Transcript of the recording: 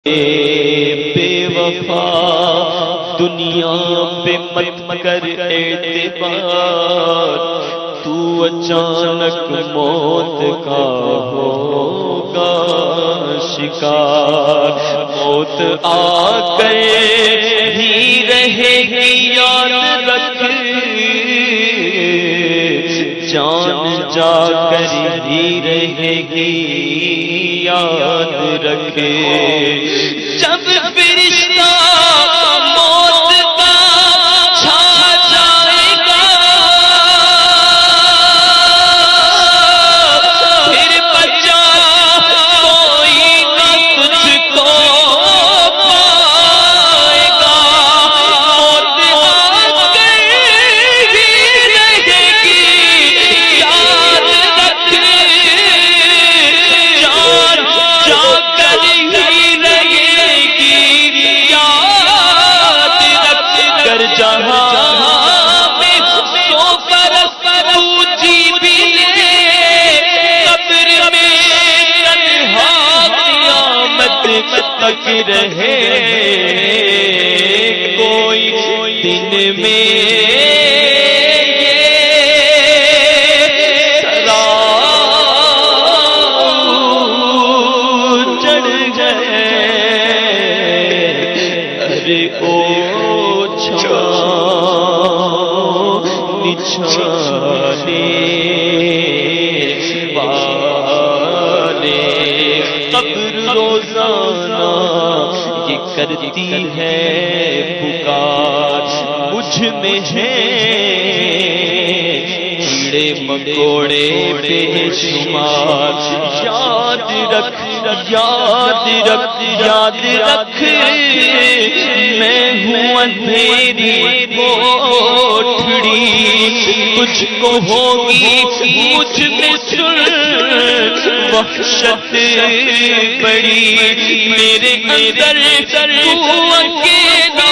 बेवफा दुनिया पे मत कर एतबार, तू अचानक मौत का होगा शिकार। मौत आकर ही रहेगी याद रख, जान जाकर ही रहेगी याद रखे। जब फरिश्ता मौत का छा जाएगा, फिर बचा कोई न तुझको पाएगा। मौत आकर ही रहेगी याद रख, जान जाकर ही तक रहे कोई दिन में ये सरार चढ़ गए। अरे ओ निछाने वाले कब्र रोजाना ये करती है पुकार। मुझ में है कीड़े मकोड़े बेशुमार, याद रख याद रख याद रख, मैं हूँ अंधेरी कोठड़ी, तुझको होगी मुझ में वहशत बड़ी। मेरे अंदर तू अकेला